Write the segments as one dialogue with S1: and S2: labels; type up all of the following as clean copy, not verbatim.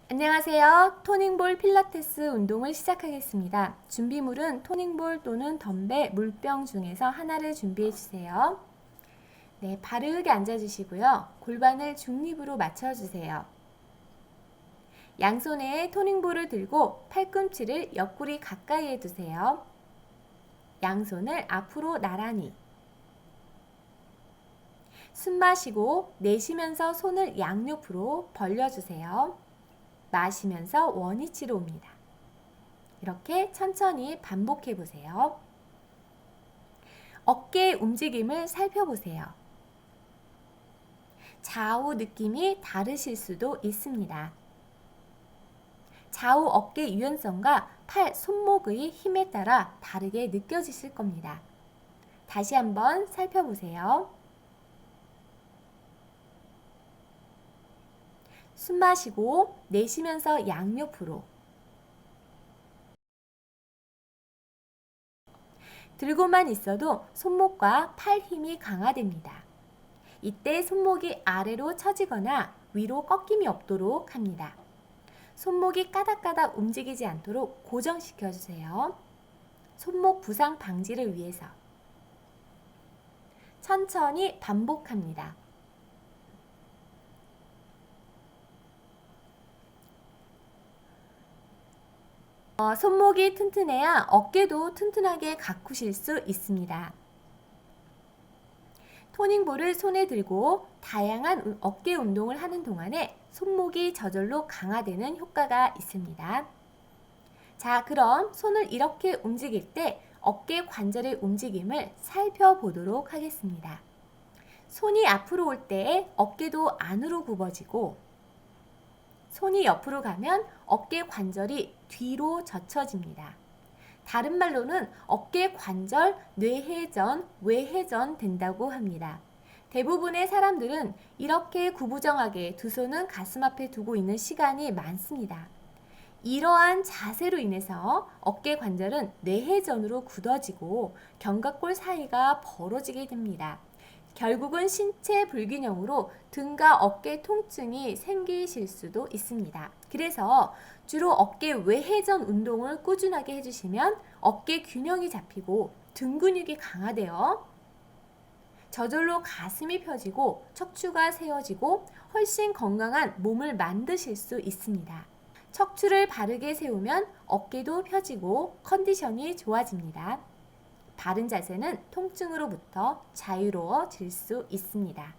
S1: 안녕하세요. 토닝볼 필라테스 운동을 시작하겠습니다. 준비물은 토닝볼 또는 덤벨, 물병 중에서 하나를 준비해 주세요. 네, 바르게 앉아주시고요. 골반을 중립으로 맞춰주세요. 양손에 토닝볼을 들고 팔꿈치를 옆구리 가까이에 두세요. 양손을 앞으로 나란히. 숨 마시고 내쉬면서 손을 양옆으로 벌려주세요. 마시면서 원위치로 옵니다. 이렇게 천천히 반복해 보세요. 어깨 움직임을 살펴보세요. 좌우 느낌이 다르실 수도 있습니다. 좌우 어깨 유연성과 팔, 손목의 힘에 따라 다르게 느껴지실 겁니다. 다시 한번 살펴보세요. 숨 마시고 내쉬면서 양옆으로. 들고만 있어도 손목과 팔 힘이 강화됩니다. 이때 손목이 아래로 처지거나 위로 꺾임이 없도록 합니다. 손목이 까닥까닥 움직이지 않도록 고정시켜 주세요. 손목 부상 방지를 위해서. 천천히 반복합니다. 손목이 튼튼해야 어깨도 튼튼하게 가꾸실 수 있습니다. 토닝볼을 손에 들고 다양한 어깨 운동을 하는 동안에 손목이 저절로 강화되는 효과가 있습니다. 자, 그럼 손을 이렇게 움직일 때 어깨 관절의 움직임을 살펴보도록 하겠습니다. 손이 앞으로 올 때 어깨도 안으로 굽어지고, 손이 옆으로 가면 어깨 관절이 뒤로 젖혀집니다. 다른 말로는 어깨 관절 뇌회전, 외회전 된다고 합니다. 대부분의 사람들은 이렇게 구부정하게 두 손은 가슴 앞에 두고 있는 시간이 많습니다. 이러한 자세로 인해서 어깨 관절은 뇌회전으로 굳어지고 견갑골 사이가 벌어지게 됩니다. 결국은 신체 불균형으로 등과 어깨 통증이 생기실 수도 있습니다. 그래서 주로 어깨 외회전 운동을 꾸준하게 해주시면 어깨 균형이 잡히고 등 근육이 강화되어 저절로 가슴이 펴지고 척추가 세워지고 훨씬 건강한 몸을 만드실 수 있습니다. 척추를 바르게 세우면 어깨도 펴지고 컨디션이 좋아집니다. 바른 자세는 통증으로부터 자유로워질 수 있습니다.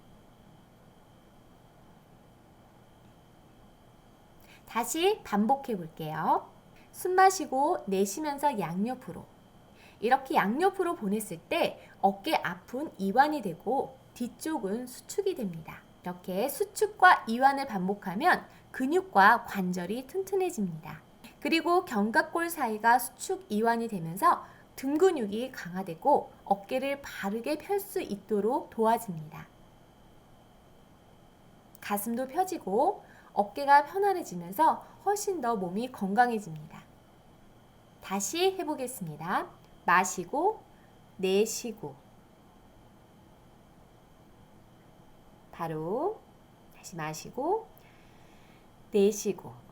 S1: 다시 반복해 볼게요. 숨 마시고 내쉬면서 양옆으로. 이렇게 양옆으로 보냈을 때 어깨 앞은 이완이 되고 뒤쪽은 수축이 됩니다. 이렇게 수축과 이완을 반복하면 근육과 관절이 튼튼해집니다. 그리고 견갑골 사이가 수축 이완이 되면서 등 근육이 강화되고 어깨를 바르게 펼 수 있도록 도와집니다. 가슴도 펴지고 어깨가 편안해지면서 훨씬 더 몸이 건강해집니다. 다시 해보겠습니다. 마시고 내쉬고 바로 다시 마시고 내쉬고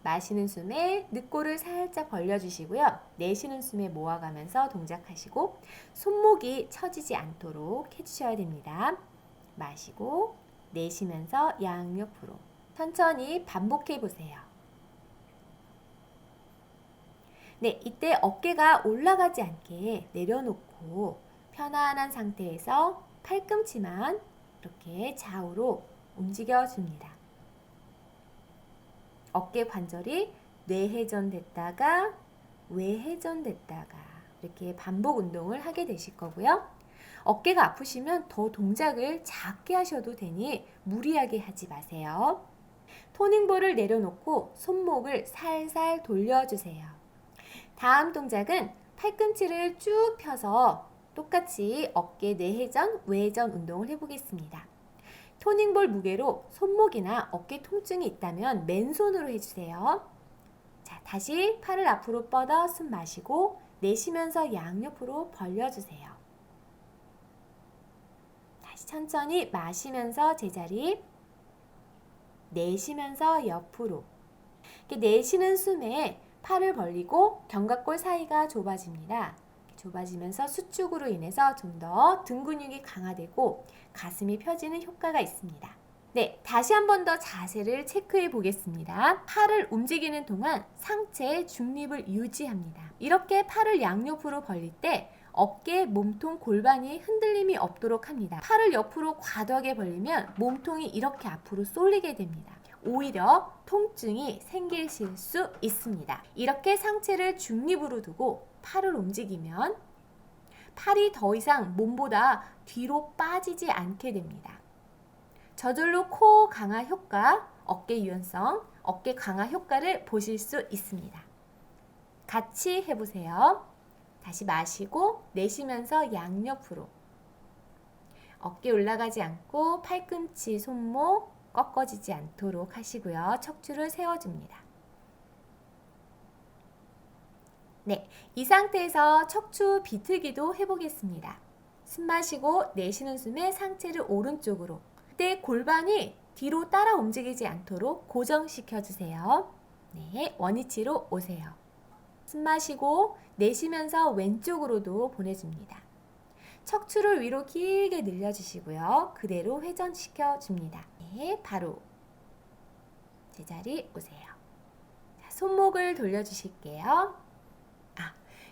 S1: 마시는 숨에 늑골을 살짝 벌려주시고요. 내쉬는 숨에 모아가면서 동작하시고 손목이 처지지 않도록 해주셔야 됩니다. 마시고 내쉬면서 양옆으로 천천히 반복해 보세요. 네, 이때 어깨가 올라가지 않게 내려놓고 편안한 상태에서 팔꿈치만 이렇게 좌우로 움직여줍니다. 어깨 관절이 뇌회전됐다가 외회전됐다가 이렇게 반복 운동을 하게 되실 거고요. 어깨가 아프시면 더 동작을 작게 하셔도 되니 무리하게 하지 마세요. 토닝볼을 내려놓고 손목을 살살 돌려주세요. 다음 동작은 팔꿈치를 쭉 펴서 똑같이 어깨 내회전, 외회전 운동을 해보겠습니다. 토닝볼 무게로 손목이나 어깨 통증이 있다면 맨손으로 해주세요. 자, 다시 팔을 앞으로 뻗어 숨 마시고 내쉬면서 양옆으로 벌려주세요. 다시 천천히 마시면서 제자리. 내쉬면서 옆으로. 이렇게 내쉬는 숨에 팔을 벌리고 견갑골 사이가 좁아집니다. 좁아지면서 수축으로 인해서 좀 더 등 근육이 강화되고 가슴이 펴지는 효과가 있습니다. 네, 다시 한 번 더 자세를 체크해 보겠습니다. 팔을 움직이는 동안 상체의 중립을 유지합니다. 이렇게 팔을 양옆으로 벌릴 때 어깨, 몸통, 골반이 흔들림이 없도록 합니다. 팔을 옆으로 과도하게 벌리면 몸통이 이렇게 앞으로 쏠리게 됩니다. 오히려 통증이 생기실 수 있습니다. 이렇게 상체를 중립으로 두고 팔을 움직이면 팔이 더 이상 몸보다 뒤로 빠지지 않게 됩니다. 저절로 코어 강화 효과, 어깨 유연성, 어깨 강화 효과를 보실 수 있습니다. 같이 해보세요. 다시 마시고 내쉬면서 양옆으로. 어깨 올라가지 않고 팔꿈치, 손목 꺾어지지 않도록 하시고요. 척추를 세워줍니다. 네, 이 상태에서 척추 비틀기도 해보겠습니다. 숨 마시고 내쉬는 숨에 상체를 오른쪽으로. 그때 골반이 뒤로 따라 움직이지 않도록 고정시켜주세요. 네, 원위치로 오세요. 숨 마시고 내쉬면서 왼쪽으로도 보내줍니다. 척추를 위로 길게 늘려주시고요. 그대로 회전시켜줍니다. 네, 바로 제자리 오세요. 자, 손목을 돌려주실게요.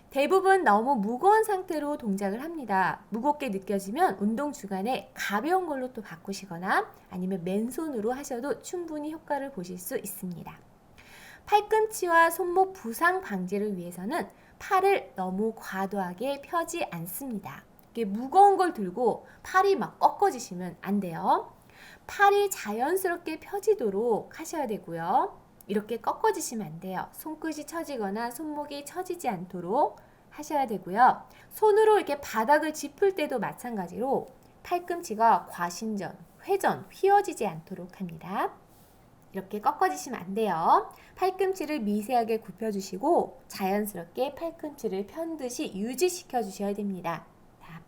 S1: 대부분 너무 무거운 상태로 동작을 합니다. 무겁게 느껴지면 운동 중간에 가벼운 걸로 또 바꾸시거나 아니면 맨손으로 하셔도 충분히 효과를 보실 수 있습니다. 팔꿈치와 손목 부상 방지를 위해서는 팔을 너무 과도하게 펴지 않습니다. 이렇게 무거운 걸 들고 팔이 막 꺾어지시면 안 돼요. 팔이 자연스럽게 펴지도록 하셔야 되고요. 이렇게 꺾어지시면 안 돼요. 손끝이 처지거나 손목이 처지지 않도록 하셔야 되고요. 손으로 이렇게 바닥을 짚을 때도 마찬가지로 팔꿈치가 과신전, 회전, 휘어지지 않도록 합니다. 이렇게 꺾어지시면 안 돼요. 팔꿈치를 미세하게 굽혀주시고 자연스럽게 팔꿈치를 편 듯이 유지시켜 주셔야 됩니다.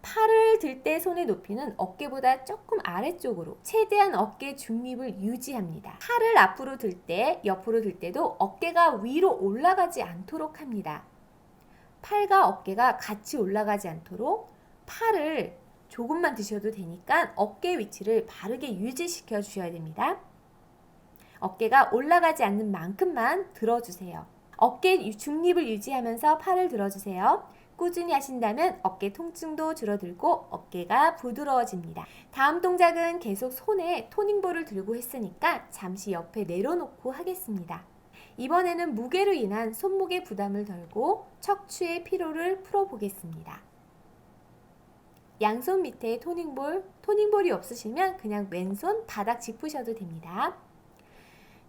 S1: 팔을 들 때 손의 높이는 어깨보다 조금 아래쪽으로 최대한 어깨 중립을 유지합니다. 팔을 앞으로 들 때, 옆으로 들 때도 어깨가 위로 올라가지 않도록 합니다. 팔과 어깨가 같이 올라가지 않도록 팔을 조금만 드셔도 되니까 어깨 위치를 바르게 유지시켜 주셔야 됩니다. 어깨가 올라가지 않는 만큼만 들어주세요. 어깨 중립을 유지하면서 팔을 들어주세요. 꾸준히 하신다면 어깨 통증도 줄어들고 어깨가 부드러워집니다. 다음 동작은 계속 손에 토닝볼을 들고 했으니까 잠시 옆에 내려놓고 하겠습니다. 이번에는 무게로 인한 손목의 부담을 덜고 척추의 피로를 풀어보겠습니다. 양손 밑에 토닝볼이 없으시면 그냥 왼손 바닥 짚으셔도 됩니다.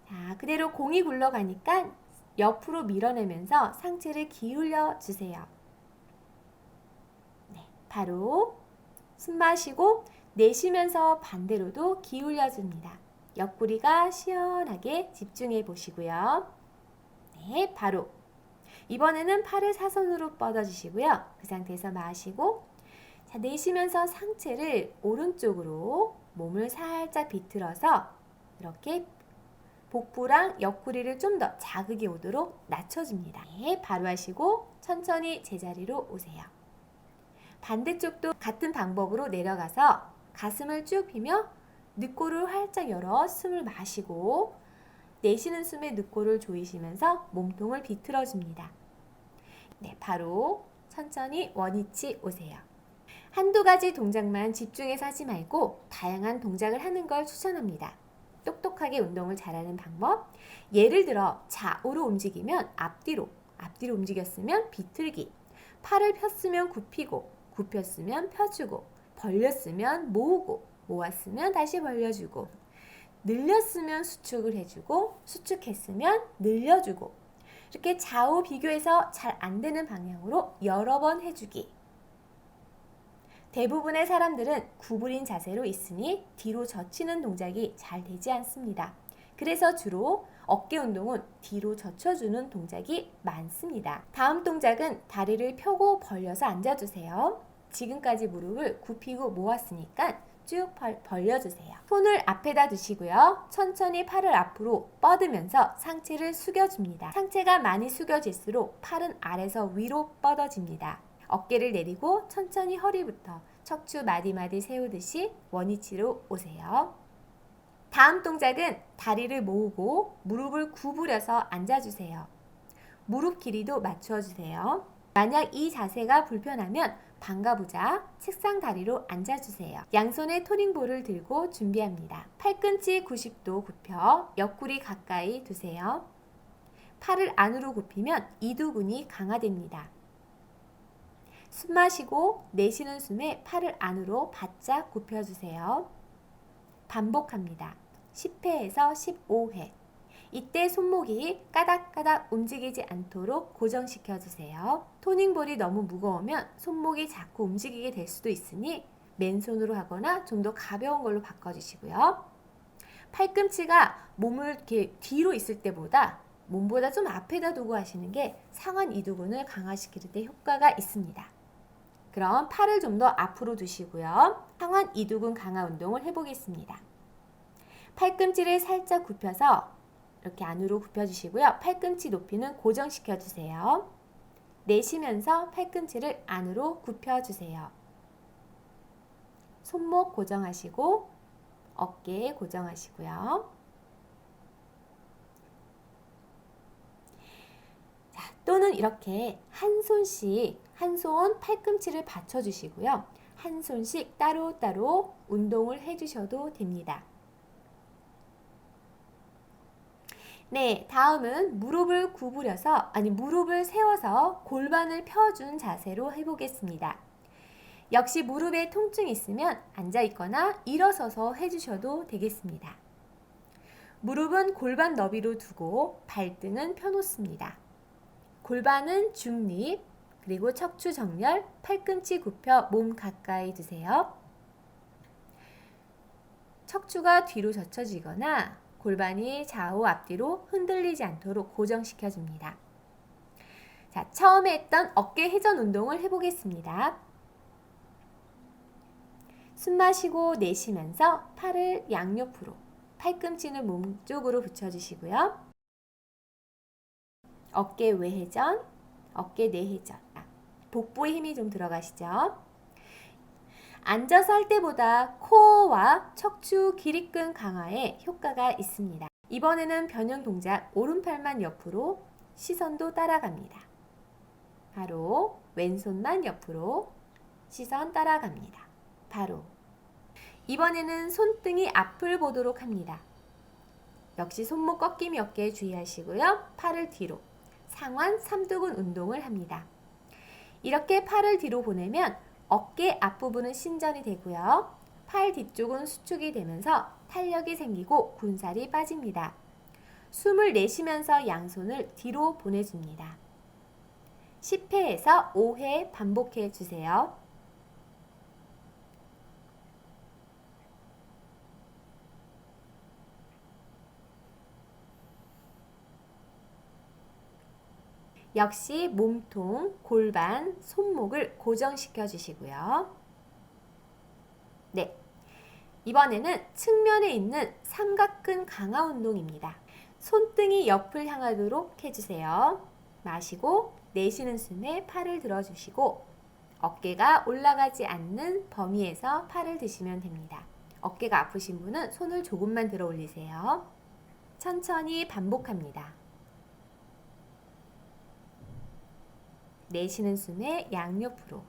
S1: 자, 그대로 공이 굴러가니까 옆으로 밀어내면서 상체를 기울여 주세요. 바로 숨 마시고 내쉬면서 반대로도 기울여 줍니다. 옆구리가 시원하게 집중해 보시고요. 네, 바로 이번에는 팔을 사선으로 뻗어주시고요. 그 상태에서 마시고 자, 내쉬면서 상체를 오른쪽으로 몸을 살짝 비틀어서 이렇게 복부랑 옆구리를 좀 더 자극이 오도록 낮춰줍니다. 네, 바로 하시고 천천히 제자리로 오세요. 반대쪽도 같은 방법으로 내려가서 가슴을 쭉 펴며 늑골을 활짝 열어 숨을 마시고 내쉬는 숨에 늑골을 조이시면서 몸통을 비틀어 줍니다. 네, 바로 천천히 원위치 오세요. 한두 가지 동작만 집중해서 하지 말고 다양한 동작을 하는 걸 추천합니다. 똑똑하게 운동을 잘하는 방법. 예를 들어 좌우로 움직이면 앞뒤로 움직였으면 비틀기, 팔을 폈으면 굽히고 굽혔으면 펴주고 벌렸으면 모으고 모았으면 다시 벌려주고 늘렸으면 수축을 해주고 수축했으면 늘려주고 이렇게 좌우 비교해서 잘 안 되는 방향으로 여러 번 해주기. 대부분의 사람들은 구부린 자세로 있으니 뒤로 젖히는 동작이 잘 되지 않습니다. 그래서 주로 어깨 운동은 뒤로 젖혀주는 동작이 많습니다. 다음 동작은 다리를 펴고 벌려서 앉아주세요. 지금까지 무릎을 굽히고 모았으니까 쭉 벌려주세요. 손을 앞에다 두시고요. 천천히 팔을 앞으로 뻗으면서 상체를 숙여줍니다. 상체가 많이 숙여질수록 팔은 아래서 위로 뻗어집니다. 어깨를 내리고 천천히 허리부터 척추 마디마디 세우듯이 원위치로 오세요. 다음 동작은 다리를 모으고 무릎을 구부려서 앉아주세요. 무릎 길이도 맞춰주세요. 만약 이 자세가 불편하면 방가부자, 책상 다리로 앉아주세요. 양손에 토닝볼을 들고 준비합니다. 팔꿈치 90도 굽혀 옆구리 가까이 두세요. 팔을 안으로 굽히면 이두근이 강화됩니다. 숨 마시고 내쉬는 숨에 팔을 안으로 바짝 굽혀주세요. 반복합니다. 10회에서 15회. 이때 손목이 까닥까닥 움직이지 않도록 고정시켜주세요. 토닝볼이 너무 무거우면 손목이 자꾸 움직이게 될 수도 있으니 맨손으로 하거나 좀 더 가벼운 걸로 바꿔주시고요. 팔꿈치가 몸을 이렇게 뒤로 있을 때보다 몸보다 좀 앞에다 두고 하시는 게 상완 이두근을 강화시킬 때 효과가 있습니다. 그럼 팔을 좀 더 앞으로 두시고요. 상완 이두근 강화 운동을 해보겠습니다. 팔꿈치를 살짝 굽혀서 이렇게 안으로 굽혀주시고요. 팔꿈치 높이는 고정시켜주세요. 내쉬면서 팔꿈치를 안으로 굽혀주세요. 손목 고정하시고 어깨 고정하시고요. 자, 또는 이렇게 한 손씩 한 손 팔꿈치를 받쳐주시고요. 한 손씩 따로따로 운동을 해주셔도 됩니다. 네, 다음은 무릎을 구부려서 무릎을 세워서 골반을 펴준 자세로 해보겠습니다. 역시 무릎에 통증이 있으면 앉아 있거나 일어서서 해주셔도 되겠습니다. 무릎은 골반 너비로 두고 발등은 펴놓습니다. 골반은 중립, 그리고 척추 정렬, 팔꿈치 굽혀 몸 가까이 두세요. 척추가 뒤로 젖혀지거나 골반이 좌우 앞뒤로 흔들리지 않도록 고정시켜줍니다. 자, 처음에 했던 어깨 회전 운동을 해보겠습니다. 숨 마시고 내쉬면서 팔을 양옆으로, 팔꿈치는 몸쪽으로 붙여주시고요. 어깨 외회전, 어깨 내회전. 복부에 힘이 좀 들어가시죠? 앉아서 할 때보다 코어와 척추 기립근 강화에 효과가 있습니다. 이번에는 변형 동작 오른팔만 옆으로 시선도 따라갑니다. 바로 왼손만 옆으로 시선 따라갑니다. 바로 이번에는 손등이 앞을 보도록 합니다. 역시 손목 꺾임이 없게 주의하시고요. 팔을 뒤로 상완 삼두근 운동을 합니다. 이렇게 팔을 뒤로 보내면 어깨 앞부분은 신전이 되고요. 팔 뒤쪽은 수축이 되면서 탄력이 생기고 군살이 빠집니다. 숨을 내쉬면서 양손을 뒤로 보내줍니다. 10회에서 5회 반복해 주세요. 역시 몸통, 골반, 손목을 고정시켜 주시고요. 네, 이번에는 측면에 있는 삼각근 강화 운동입니다. 손등이 옆을 향하도록 해주세요. 마시고 내쉬는 숨에 팔을 들어주시고 어깨가 올라가지 않는 범위에서 팔을 드시면 됩니다. 어깨가 아프신 분은 손을 조금만 들어 올리세요. 천천히 반복합니다. 내쉬는 숨에 양옆으로.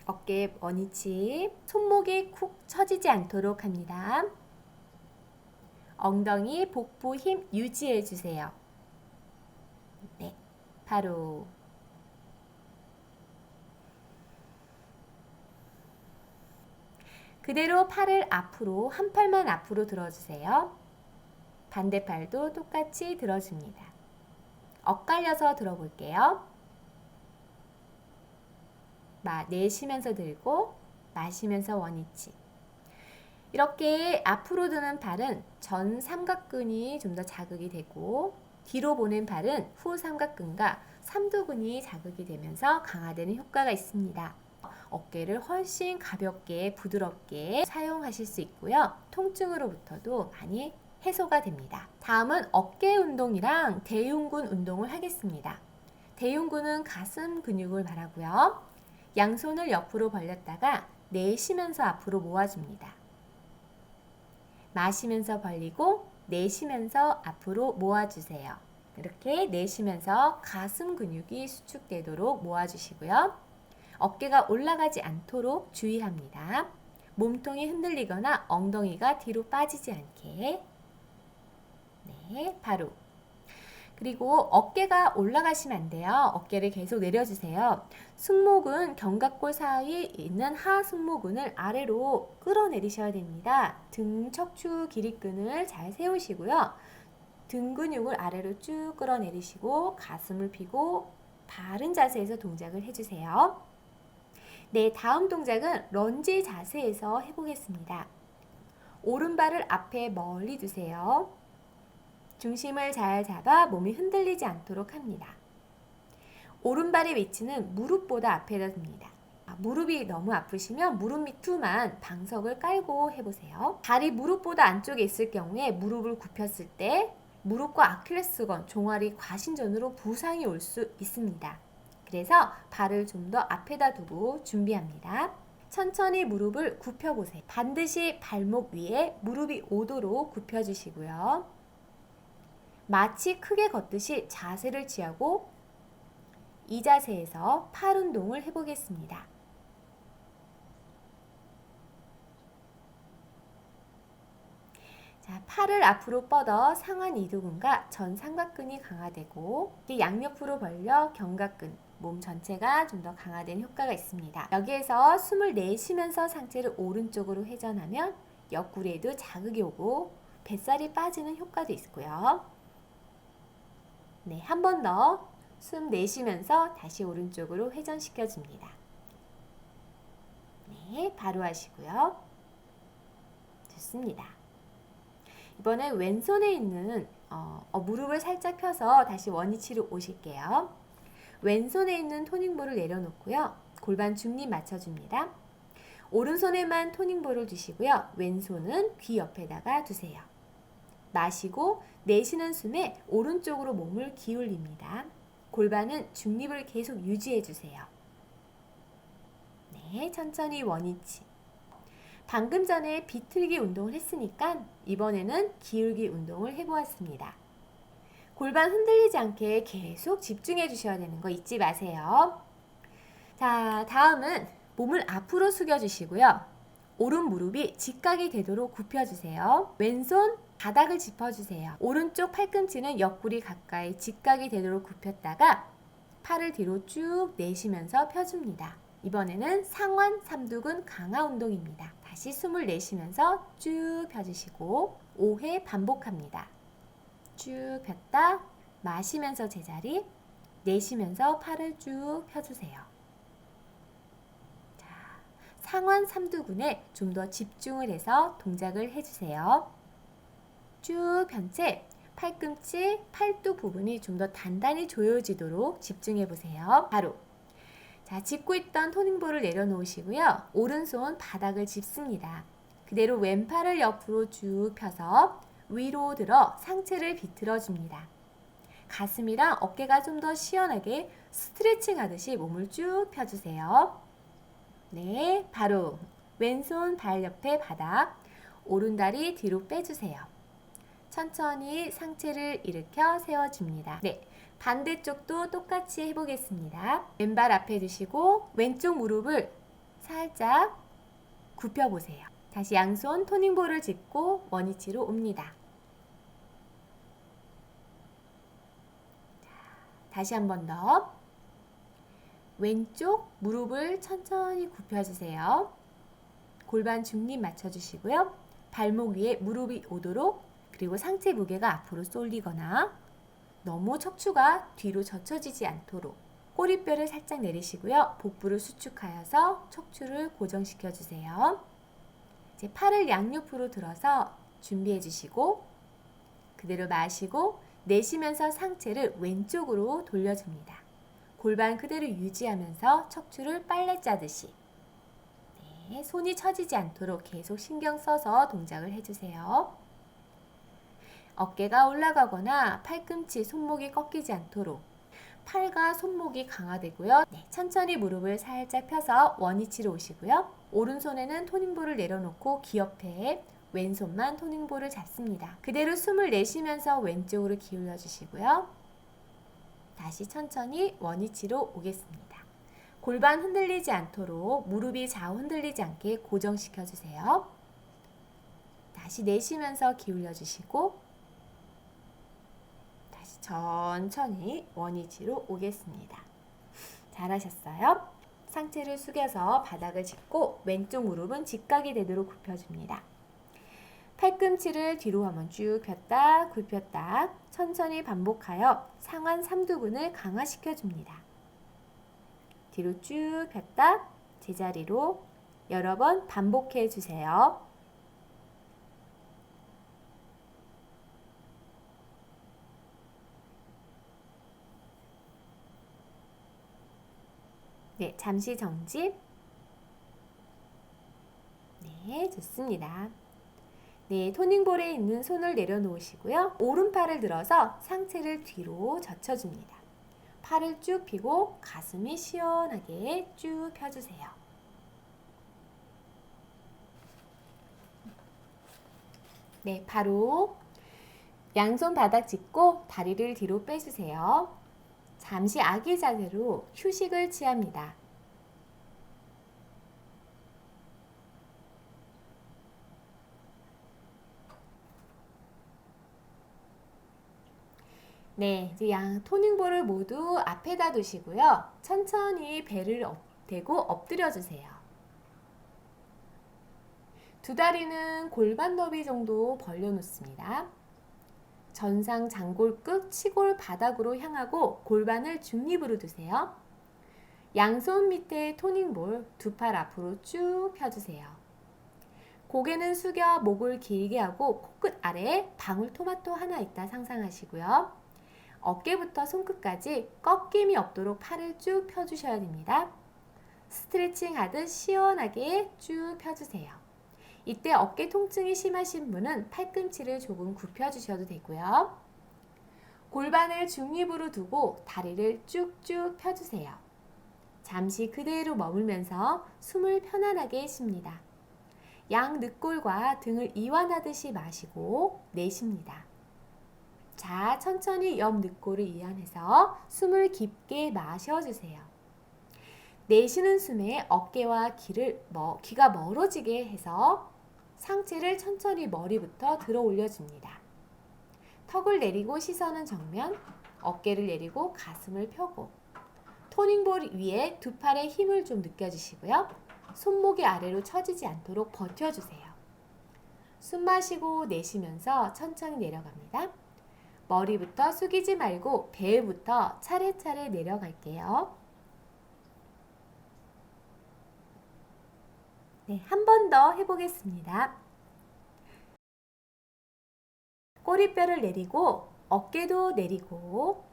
S1: 어깨 원위치, 손목이 쿡 처지지 않도록 합니다. 엉덩이, 복부 힘 유지해 주세요. 네, 바로. 그대로 팔을 앞으로, 한 팔만 앞으로 들어주세요. 반대팔도 똑같이 들어줍니다. 엇갈려서 들어볼게요. 내쉬면서 들고 마시면서 원위치. 이렇게 앞으로 드는 팔은 전 삼각근이 좀 더 자극이 되고 뒤로 보낸 팔은 후 삼각근과 삼두근이 자극이 되면서 강화되는 효과가 있습니다. 어깨를 훨씬 가볍게 부드럽게 사용하실 수 있고요. 통증으로부터도 많이 해소가 됩니다. 다음은 어깨 운동이랑 대흉근 운동을 하겠습니다. 대흉근은 가슴 근육을 말하고요. 양손을 옆으로 벌렸다가 내쉬면서 앞으로 모아줍니다. 마시면서 벌리고 내쉬면서 앞으로 모아주세요. 이렇게 내쉬면서 가슴 근육이 수축되도록 모아주시고요. 어깨가 올라가지 않도록 주의합니다. 몸통이 흔들리거나 엉덩이가 뒤로 빠지지 않게. 네, 바로. 그리고 어깨가 올라가시면 안 돼요. 어깨를 계속 내려주세요. 승모근, 견갑골 사이에 있는 하승모근을 아래로 끌어내리셔야 됩니다. 등 척추 기립근을 잘 세우시고요. 등 근육을 아래로 쭉 끌어내리시고 가슴을 펴고 바른 자세에서 동작을 해주세요. 네, 다음 동작은 런지 자세에서 해보겠습니다. 오른발을 앞에 멀리 두세요. 중심을 잘 잡아 몸이 흔들리지 않도록 합니다. 오른발의 위치는 무릎보다 앞에다 둡니다. 무릎이 너무 아프시면 무릎 밑으로만 방석을 깔고 해보세요. 발이 무릎보다 안쪽에 있을 경우에 무릎을 굽혔을 때 무릎과 아킬레스건, 종아리 과신전으로 부상이 올 수 있습니다. 그래서 발을 좀 더 앞에다 두고 준비합니다. 천천히 무릎을 굽혀보세요. 반드시 발목 위에 무릎이 오도록 굽혀주시고요. 마치 크게 걷듯이 자세를 취하고 이 자세에서 팔 운동을 해보겠습니다. 자, 팔을 앞으로 뻗어 상완 이두근과 전 삼각근이 강화되고 양옆으로 벌려 견갑근, 몸 전체가 좀 더 강화된 효과가 있습니다. 여기에서 숨을 내쉬면서 상체를 오른쪽으로 회전하면 옆구리에도 자극이 오고 뱃살이 빠지는 효과도 있고요. 네, 한 번 더 숨 내쉬면서 다시 오른쪽으로 회전시켜 줍니다. 네, 바로 하시고요. 좋습니다. 이번에 왼손에 있는 무릎을 살짝 펴서 다시 원위치로 오실게요. 왼손에 있는 토닝볼을 내려놓고요. 골반 중립 맞춰줍니다. 오른손에만 토닝볼을 두시고요. 왼손은 귀 옆에다가 두세요. 마시고 내쉬는 숨에 오른쪽으로 몸을 기울입니다. 골반은 중립을 계속 유지해 주세요. 네, 천천히 원위치. 방금 전에 비틀기 운동을 했으니까 이번에는 기울기 운동을 해보았습니다. 골반 흔들리지 않게 계속 집중해 주셔야 되는 거 잊지 마세요. 자, 다음은 몸을 앞으로 숙여 주시고요. 오른 무릎이 직각이 되도록 굽혀주세요. 왼손 바닥을 짚어주세요. 오른쪽 팔꿈치는 옆구리 가까이 직각이 되도록 굽혔다가 팔을 뒤로 쭉 내쉬면서 펴줍니다. 이번에는 상완 삼두근 강화 운동입니다. 다시 숨을 내쉬면서 쭉 펴주시고 5회 반복합니다. 쭉 폈다 마시면서 제자리, 내쉬면서 팔을 쭉 펴주세요. 자, 상완 삼두근에 좀 더 집중을 해서 동작을 해주세요. 쭉 편 채 팔꿈치, 팔뚝 부분이 좀 더 단단히 조여지도록 집중해 보세요. 바로 자, 짚고 있던 토닝볼을 내려놓으시고요. 오른손 바닥을 짚습니다. 그대로 왼팔을 옆으로 쭉 펴서 위로 들어 상체를 비틀어 줍니다. 가슴이랑 어깨가 좀 더 시원하게 스트레칭 하듯이 몸을 쭉 펴주세요. 네, 바로 왼손 발 옆에 바닥, 오른다리 뒤로 빼주세요. 천천히 상체를 일으켜 세워줍니다. 네, 반대쪽도 똑같이 해보겠습니다. 왼발 앞에 두시고 왼쪽 무릎을 살짝 굽혀보세요. 다시 양손 토닝볼을 짚고 원위치로 옵니다. 다시 한 번 더. 왼쪽 무릎을 천천히 굽혀주세요. 골반 중립 맞춰주시고요. 발목 위에 무릎이 오도록, 그리고 상체 무게가 앞으로 쏠리거나 너무 척추가 뒤로 젖혀지지 않도록 꼬리뼈를 살짝 내리시고요. 복부를 수축하여서 척추를 고정시켜 주세요. 이제 팔을 양옆으로 들어서 준비해 주시고 그대로 마시고 내쉬면서 상체를 왼쪽으로 돌려줍니다. 골반 그대로 유지하면서 척추를 빨래 짜듯이. 네, 손이 처지지 않도록 계속 신경 써서 동작을 해주세요. 어깨가 올라가거나 팔꿈치, 손목이 꺾이지 않도록 팔과 손목이 강화되고요. 네, 천천히 무릎을 살짝 펴서 원위치로 오시고요. 오른손에는 토닝볼을 내려놓고 귀 옆에 왼손만 토닝볼을 잡습니다. 그대로 숨을 내쉬면서 왼쪽으로 기울여 주시고요. 다시 천천히 원위치로 오겠습니다. 골반 흔들리지 않도록 무릎이 좌우 흔들리지 않게 고정시켜 주세요. 다시 내쉬면서 기울여 주시고 다시 천천히 원위치로 오겠습니다. 잘하셨어요. 상체를 숙여서 바닥을 짚고 왼쪽 무릎은 직각이 되도록 굽혀줍니다. 팔꿈치를 뒤로 한번 쭉 폈다 굽혔다 천천히 반복하여 상완 삼두근을 강화시켜줍니다. 뒤로 쭉 폈다 제자리로 여러 번 반복해 주세요. 네, 잠시 정지. 네, 좋습니다. 네, 토닝볼에 있는 손을 내려놓으시고요. 오른팔을 들어서 상체를 뒤로 젖혀줍니다. 팔을 쭉 펴고 가슴이 시원하게 쭉 펴주세요. 네, 바로 양손 바닥 짚고 다리를 뒤로 빼주세요. 잠시 아기 자세로 휴식을 취합니다. 네, 이제 양 토닝볼을 모두 앞에다 두시고요. 천천히 배를 대고 엎드려 주세요. 두 다리는 골반 너비 정도 벌려 놓습니다. 전상 장골끝 치골 바닥으로 향하고 골반을 중립으로 두세요. 양손 밑에 토닝볼 두 팔 앞으로 쭉 펴주세요. 고개는 숙여 목을 길게 하고 코끝 아래에 방울토마토 하나 있다 상상하시고요. 어깨부터 손끝까지 꺾임이 없도록 팔을 쭉 펴주셔야 됩니다. 스트레칭 하듯 시원하게 쭉 펴주세요. 이때 어깨 통증이 심하신 분은 팔꿈치를 조금 굽혀주셔도 되고요. 골반을 중립으로 두고 다리를 쭉쭉 펴주세요. 잠시 그대로 머물면서 숨을 편안하게 쉽니다. 양 늑골과 등을 이완하듯이 마시고 내쉽니다. 자, 천천히 옆 늑골을 이완해서 숨을 깊게 마셔주세요. 내쉬는 숨에 어깨와 귀가 멀어지게 해서 상체를 천천히 머리부터 들어 올려줍니다. 턱을 내리고 시선은 정면, 어깨를 내리고 가슴을 펴고 토닝볼 위에 두 팔에 힘을 좀 느껴주시고요. 손목이 아래로 처지지 않도록 버텨주세요. 숨 마시고 내쉬면서 천천히 내려갑니다. 머리부터 숙이지 말고 배부터 차례차례 내려갈게요. 네, 한 번 더 해보겠습니다. 꼬리뼈를 내리고 어깨도 내리고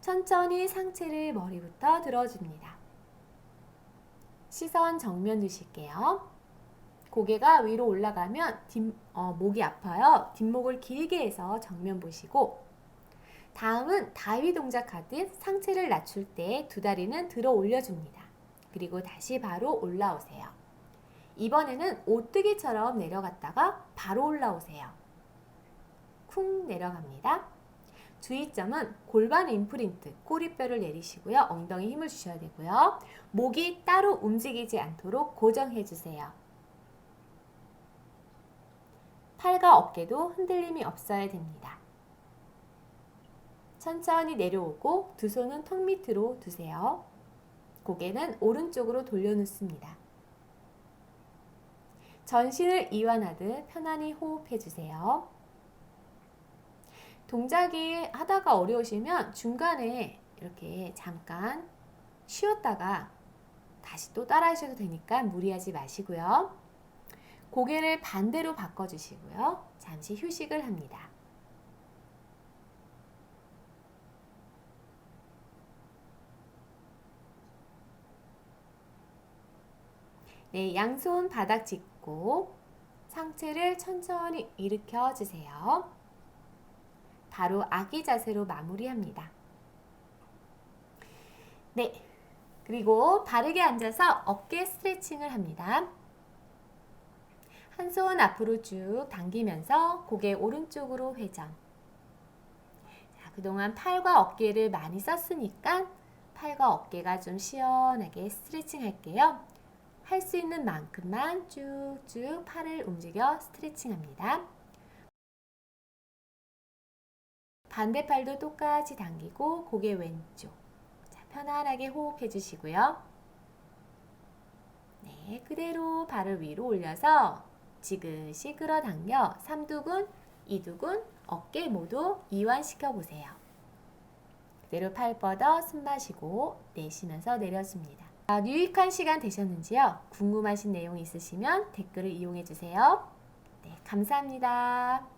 S1: 천천히 상체를 머리부터 들어줍니다. 시선 정면 두실게요. 고개가 위로 올라가면 목이 아파요. 뒷목을 길게 해서 정면 보시고 다음은 다위 동작하듯 상체를 낮출 때 두 다리는 들어 올려줍니다. 그리고 다시 바로 올라오세요. 이번에는 오뜨기처럼 내려갔다가 바로 올라오세요. 쿵 내려갑니다. 주의점은 골반 임프린트, 꼬리뼈를 내리시고요. 엉덩이 힘을 주셔야 되고요. 목이 따로 움직이지 않도록 고정해 주세요. 팔과 어깨도 흔들림이 없어야 됩니다. 천천히 내려오고 두 손은 턱 밑으로 두세요. 고개는 오른쪽으로 돌려놓습니다. 전신을 이완하듯 편안히 호흡해 주세요. 동작이 하다가 어려우시면 중간에 이렇게 잠깐 쉬었다가 다시 또 따라 하셔도 되니까 무리하지 마시고요. 고개를 반대로 바꿔주시고요. 잠시 휴식을 합니다. 네, 양손 바닥 짚고 상체를 천천히 일으켜 주세요. 바로 아기 자세로 마무리합니다. 네, 그리고 바르게 앉아서 어깨 스트레칭을 합니다. 한 손 앞으로 쭉 당기면서 고개 오른쪽으로 회전. 자, 그동안 팔과 어깨를 많이 썼으니까 팔과 어깨가 좀 시원하게 스트레칭 할게요. 할 수 있는 만큼만 쭉쭉 팔을 움직여 스트레칭 합니다. 반대팔도 똑같이 당기고 고개 왼쪽. 자, 편안하게 호흡해 주시고요. 네, 그대로 발을 위로 올려서 지그시 끌어당겨 삼두근, 이두근, 어깨 모두 이완시켜 보세요. 그대로 팔 뻗어 숨 마시고 내쉬면서 내려줍니다. 유익한 시간 되셨는지요? 궁금하신 내용 있으시면 댓글을 이용해 주세요. 네, 감사합니다.